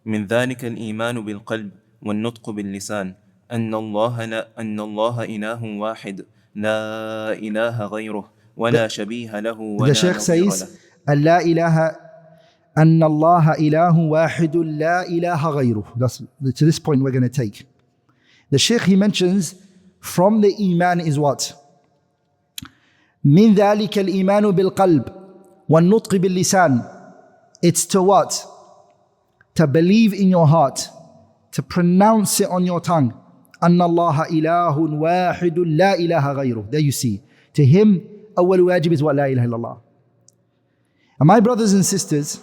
من ذلك الإيمان بالقلب والنطق باللسان أن الله إله واحد لا إله غيره ولا شبيه له ولا The Shaykh نظير says, له. لا إله أن الله إله واحد لا إله غيره. That's to this point we're going to take. The Shaykh, he mentions from the Iman is what? من ذلك الإيمان بالقلب والنطق باللسان. It's to what? To believe in your heart, to pronounce it on your tongue. أن الله إله واحد لا إله غيره. There you see. To him, أول واجب is what? لا إله إلا الله. And my brothers and sisters,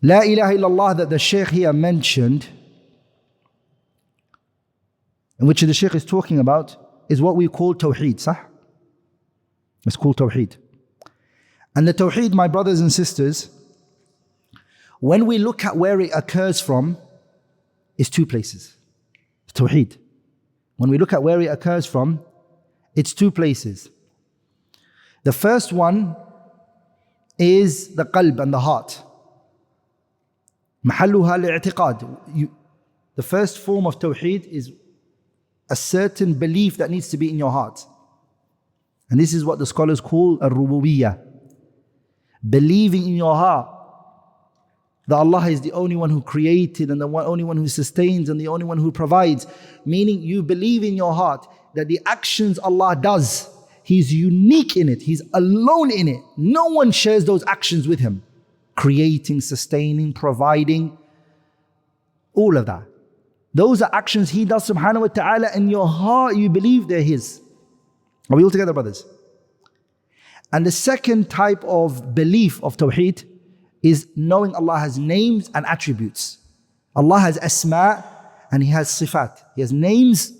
La ilaha illallah that the Shaykh here mentioned, in which the Shaykh is talking about, is what we call Tawheed, sah? It's called Tawheed. And the Tawheed, my brothers and sisters, when we look at where it occurs from, is two places. Tawheed. When we look at where it occurs from, it's two places. The first one is the qalb and the heart. محلها الاعتقاد. The first form of Tawheed is a certain belief that needs to be in your heart. And this is what the scholars call al-rububiyyah. Believing in your heart that Allah is the only one who created and the only one who sustains and the only one who provides. Meaning you believe in your heart that the actions Allah does, He's unique in it, He's alone in it. No one shares those actions with Him. Creating, sustaining, providing, all of that. Those are actions He does subhanahu wa ta'ala. In your heart you believe they're His. Are we all together, brothers? And the second type of belief of Tawheed is knowing Allah has names and attributes. Allah has asma and He has sifat. He has names: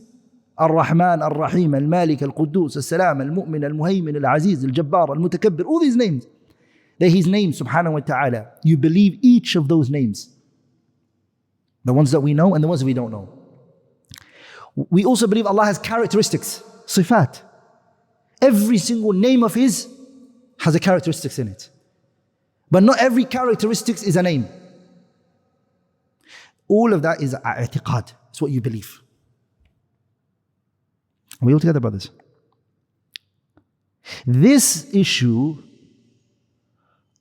Ar-Rahman, Ar-Rahim, Al-Malik, Al-Quddus, Al-Salam, Al-Mu'min, Al-Muhaymin, Al-Aziz, Al-Jabbar, Al-Mutakabbir. All these names, they're His names subhanahu wa ta'ala. You believe each of those names. The ones that we know and the ones that we don't know. We also believe Allah has characteristics, sifat. Every single name of His has a characteristics in it. But not every characteristic is a name. All of that is i'tiqad. It's what you believe. Are we all together, brothers? This issue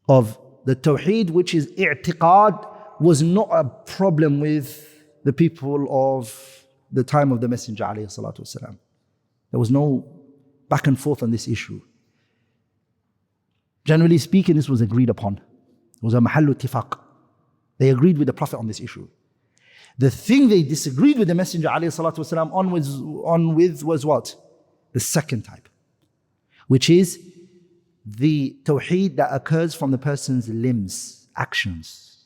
of the Tawheed, which is i'tiqad, was not a problem with the people of the time of the Messenger alayhi salatu wasalam. There was no back and forth on this issue. Generally speaking, this was agreed upon. It was a mahallu ittifaq. They agreed with the Prophet on this issue. The thing they disagreed with the Messenger ﷺ on with was what? The second type, which is the Tawheed that occurs from the person's limbs, actions.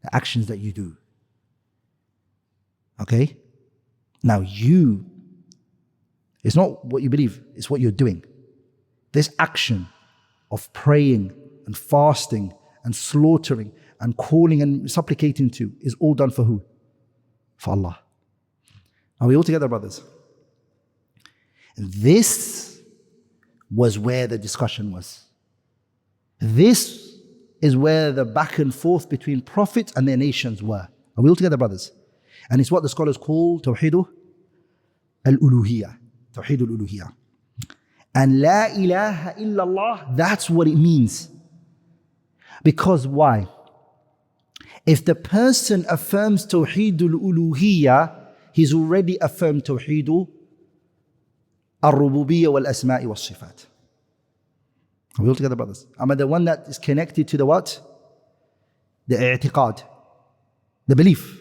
The actions that you do. Okay? Now it's not what you believe, it's what you're doing. This action of praying and fasting and slaughtering and calling and supplicating to is all done for who? For Allah. Are we all together, brothers? And this was where the discussion was. This is where the back and forth between prophets and their nations were. Are we all together, brothers? And it's what the scholars call Tawheed al-Uluhiyyah. Tawheed al-Uluhiyyah. And La ilaha illallah, that's what it means. Because why? If the person affirms Tawheed al-Uluhiyyah, he's already affirmed Tawheed al-Rububiyyah wal-Asma'i wal-Sifat. Are we all together, brothers? But the one that is connected to the what? The i'tiqad, the belief.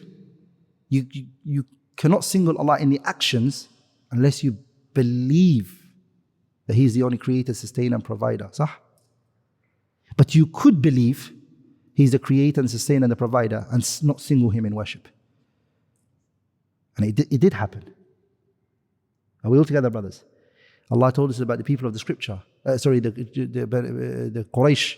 You cannot single Allah in the actions unless you believe that He is the only creator, sustainer, and provider. Sah? But you could believe He's the creator and sustainer and the provider and not single Him in worship. And it did happen. Are we all together, brothers? Allah told us about the people of the scripture. The Quraysh.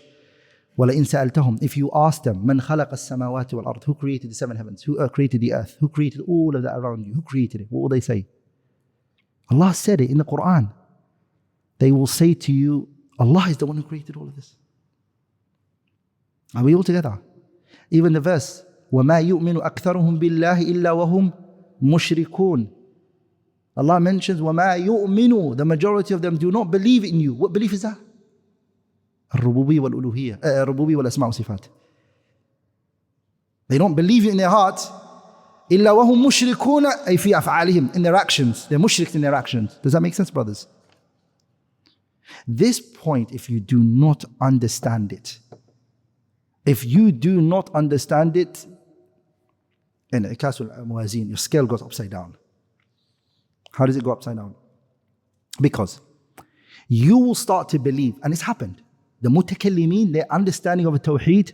وَلَئِن سَأَلْتَهُمْ, if you ask them, مَنْ خَلَقَ السَّمَاوَاتِ وَالْأَرْضِ, who created the seven heavens? Who created the earth? Who created all of that around you? Who created it? What will they say? Allah said it in the Quran. They will say to you, Allah is the one who created all of this. Are we all together? Even the verse, وَمَا يُؤْمِنُ أَكْثَرُهُم بِاللَّهِ إِلَّا وَهُمْ مُشْرِكُونَ. Allah mentions, وَمَا يُؤْمِنُ, the majority of them do not believe in you. What belief is that? الربوبية والألوهية, الربوبية والأسماء والصفات. They don't believe you in their heart. إِلَّا وَهُمْ مُشْرِكُونَ أي في أفعالهم, in their actions. They're mushriks in their actions. Does that make sense, brothers? This point, if you do not understand it, in Ikasul Muazin, your scale goes upside down. How does it go upside down? Because you will start to believe, and it's happened. The mutakallimin, their understanding of the Tawheed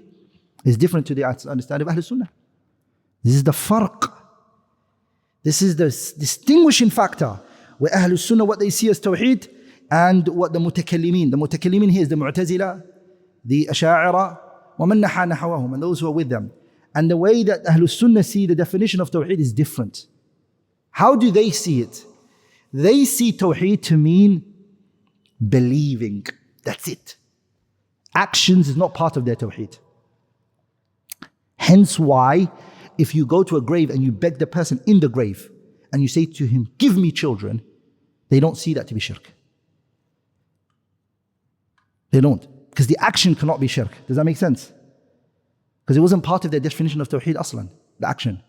is different to the understanding of Ahlul Sunnah. This is the farq. This is the distinguishing factor where Ahlul Sunnah, what they see as Tawheed, and what the mutakallimin here is the Mu'tazila, the Asha'ira, وَمَنْ نَحَى نَحَوَهُمْ, and those who are with them. And the way that Ahlul Sunnah see the definition of Tawheed is different. How do they see it? They see Tawheed to mean believing. That's it. Actions is not part of their Tawheed. Hence why, if you go to a grave and you beg the person in the grave and you say to him, give me children, they don't see that to be shirk. They don't. Because the action cannot be shirk. Does that make sense? Because it wasn't part of their definition of Tawheed aslan, the action.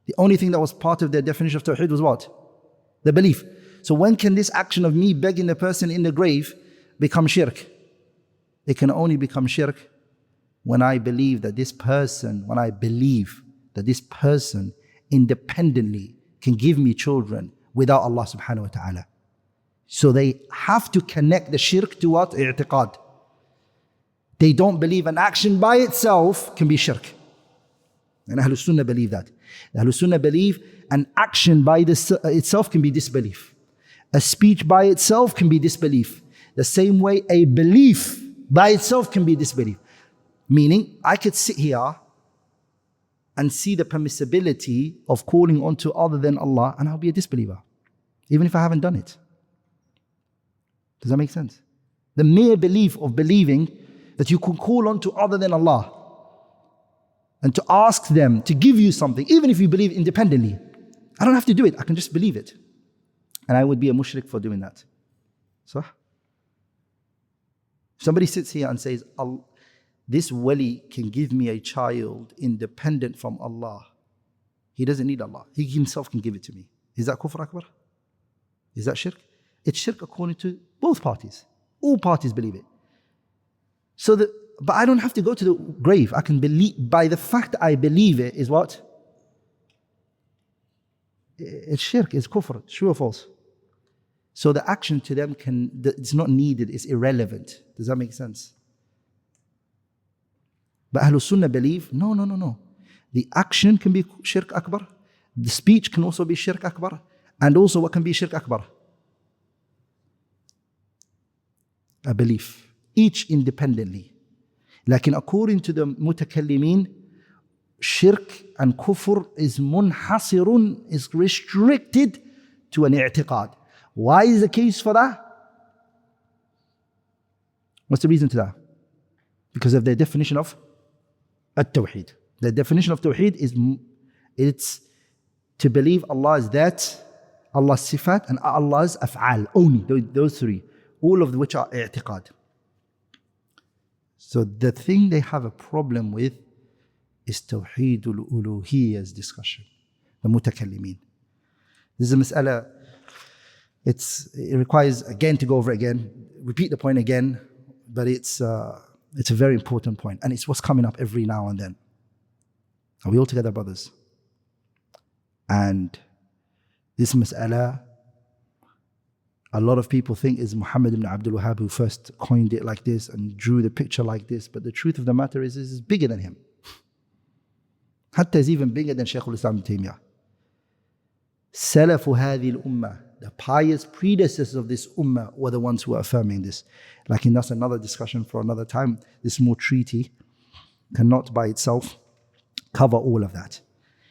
The only thing that was part of their definition of Tawheed was what? The belief. So when can this action of me begging the person in the grave become shirk? It can only become shirk when I believe that this person independently can give me children without Allah subhanahu wa ta'ala. So they have to connect the shirk to what? I'tiqad. They don't believe an action by itself can be shirk. And Ahlul Sunnah believe that. Ahlul Sunnah believe an action by itself can be disbelief. A speech by itself can be disbelief. The same way a belief by itself can be disbelief. Meaning, I could sit here and see the permissibility of calling on to other than Allah, and I'll be a disbeliever, even if I haven't done it. Does that make sense? The mere belief of believing that you can call on to other than Allah and to ask them to give you something, even if you believe independently. I don't have to do it, I can just believe it. And I would be a mushrik for doing that. So, somebody sits here and says, this wali can give me a child independent from Allah. He doesn't need Allah. He himself can give it to me. Is that kufr akbar? Is that shirk? It's shirk according to both parties. All parties believe it. But I don't have to go to the grave. I can believe, by the fact that I believe it is what? It's shirk, it's kufr, true or false? So the action to them it's not needed, it's irrelevant. Does that make sense? But Ahlul Sunnah believe, no. The action can be shirk akbar. The speech can also be shirk akbar. And also what can be shirk akbar? A belief. Each independently. Like according to the mutakallimin, shirk and kufr is munhasirun, is restricted to an i'tiqad. Why is the case for that? What's the reason to that? Because of their definition of at-Tawheed. The definition of Tawheed is it's to believe Allah is that, Allah's sifat, and Allah's af'al. Only those three. All of which are i'tiqad. So the thing they have a problem with is Tawheedul Uluhiyyah's discussion. The mutakallimin. This is a mas'ala. It requires again to go over again, repeat the point again, but it's a very important point, and it's what's coming up every now and then. Are we all together, brothers? And this mas'ala, a lot of people think is Muhammad ibn Abdul Wahhab who first coined it like this and drew the picture like this, but the truth of the matter is it's bigger than him. Hatta is even bigger than Shaykh al-Islam ibn Taymiyyah. Salafu hadhi al-ummah, the pious predecessors of this ummah were the ones who are affirming this. Like, and that's another discussion for another time. This small treaty cannot by itself cover all of that.